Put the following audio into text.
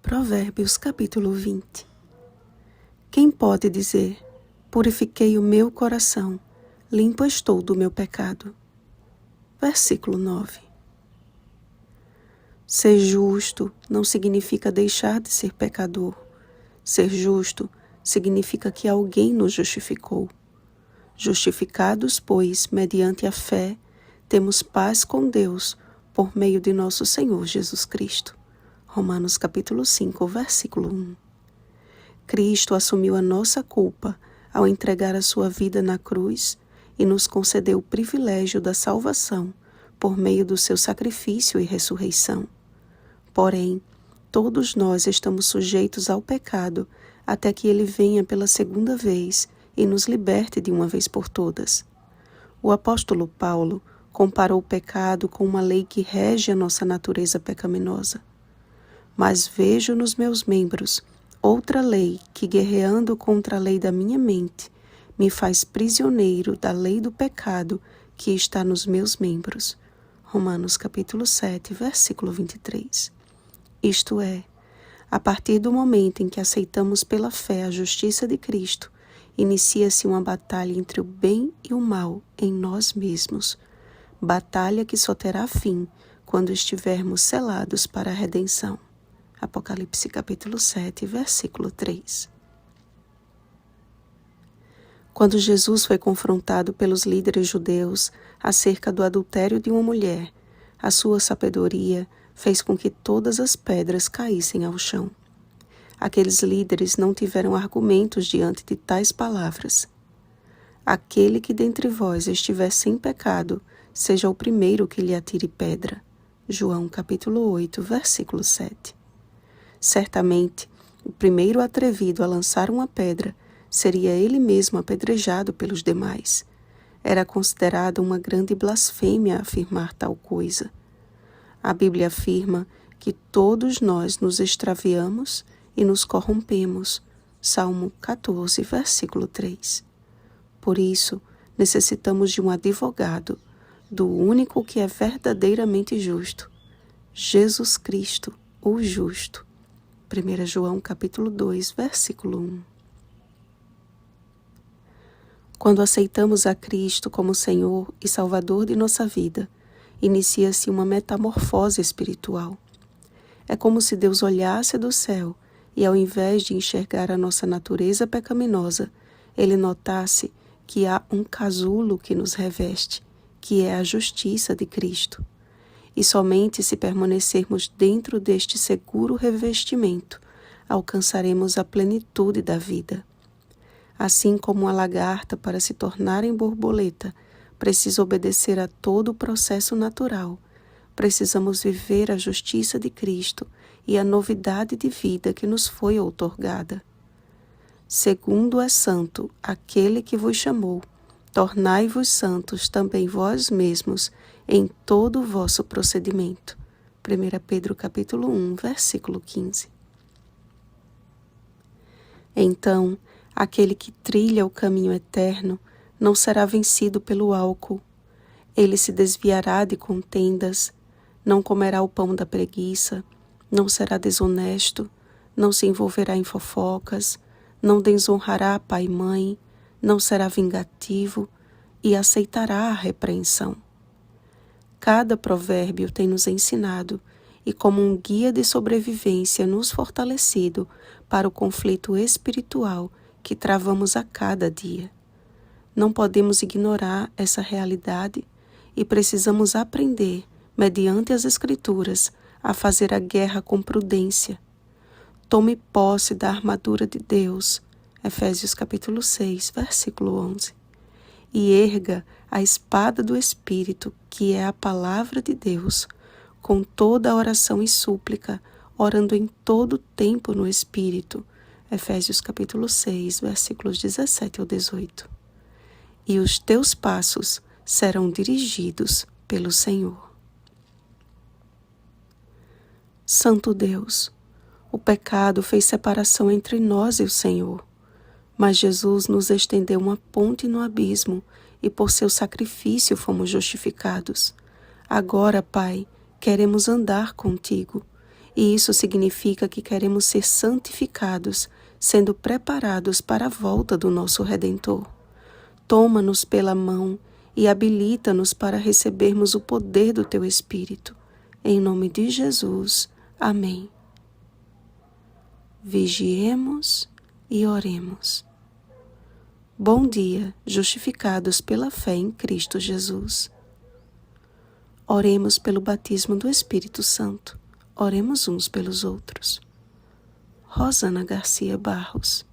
Provérbios capítulo 20. Quem pode dizer: purifiquei o meu coração, limpo estou do meu pecado? Versículo 9. Ser justo não significa deixar de ser pecador. Ser justo significa que alguém nos justificou. Justificados, pois, mediante a fé, temos paz com Deus por meio de nosso Senhor Jesus Cristo. Romanos capítulo 5, versículo 1. Cristo assumiu a nossa culpa ao entregar a sua vida na cruz e nos concedeu o privilégio da salvação por meio do seu sacrifício e ressurreição. Porém, todos nós estamos sujeitos ao pecado até que ele venha pela segunda vez e nos liberte de uma vez por todas. O apóstolo Paulo comparou o pecado com uma lei que rege a nossa natureza pecaminosa. Mas vejo nos meus membros outra lei que, guerreando contra a lei da minha mente, me faz prisioneiro da lei do pecado que está nos meus membros. Romanos capítulo 7, versículo 23. Isto é, a partir do momento em que aceitamos pela fé a justiça de Cristo, inicia-se uma batalha entre o bem e o mal em nós mesmos. Batalha que só terá fim quando estivermos selados para a redenção. Apocalipse capítulo 7, versículo 3. Quando Jesus foi confrontado pelos líderes judeus acerca do adultério de uma mulher, a sua sabedoria fez com que todas as pedras caíssem ao chão. Aqueles líderes não tiveram argumentos diante de tais palavras. Aquele que dentre vós estiver sem pecado, seja o primeiro que lhe atire pedra. João capítulo 8, versículo 7. Certamente, o primeiro atrevido a lançar uma pedra seria ele mesmo apedrejado pelos demais. Era considerado uma grande blasfêmia afirmar tal coisa. A Bíblia afirma que todos nós nos extraviamos e nos corrompemos. Salmo 14, versículo 3. Por isso, necessitamos de um advogado, do único que é verdadeiramente justo, Jesus Cristo, o justo. 1 João capítulo 2, versículo 1. Quando aceitamos a Cristo como Senhor e Salvador de nossa vida, inicia-se uma metamorfose espiritual. É como se Deus olhasse do céu e, ao invés de enxergar a nossa natureza pecaminosa, Ele notasse que há um casulo que nos reveste, que é a justiça de Cristo. E somente se permanecermos dentro deste seguro revestimento, alcançaremos a plenitude da vida. Assim como a lagarta, para se tornar em borboleta, precisa obedecer a todo o processo natural, precisamos viver a justiça de Cristo e a novidade de vida que nos foi outorgada. Segundo é santo aquele que vos chamou, tornai-vos santos também vós mesmos em todo o vosso procedimento. 1 Pedro capítulo 1, versículo 15. Então, aquele que trilha o caminho eterno não será vencido pelo álcool. Ele se desviará de contendas, não comerá o pão da preguiça, não será desonesto, não se envolverá em fofocas, não desonrará pai e mãe, não será vingativo e aceitará a repreensão. Cada provérbio tem nos ensinado e como um guia de sobrevivência nos fortalecido para o conflito espiritual que travamos a cada dia. Não podemos ignorar essa realidade e precisamos aprender, mediante as Escrituras, a fazer a guerra com prudência. Tome posse da armadura de Deus, Efésios capítulo 6, versículo 11. E erga a espada do Espírito, que é a palavra de Deus, com toda a oração e súplica, orando em todo tempo no Espírito. Efésios capítulo 6, versículos 17 ao 18. E os teus passos serão dirigidos pelo Senhor. Santo Deus, o pecado fez separação entre nós e o Senhor. Mas Jesus nos estendeu uma ponte no abismo e por seu sacrifício fomos justificados. Agora, Pai, queremos andar contigo E isso significa que queremos ser santificados, sendo preparados para a volta do nosso Redentor. Toma-nos pela mão e habilita-nos para recebermos o poder do Teu Espírito. Em nome de Jesus. Amém. Vigiemos e oremos. Bom dia, justificados pela fé em Cristo Jesus. Oremos pelo batismo do Espírito Santo. Oremos uns pelos outros. Rosana Garcia Barros.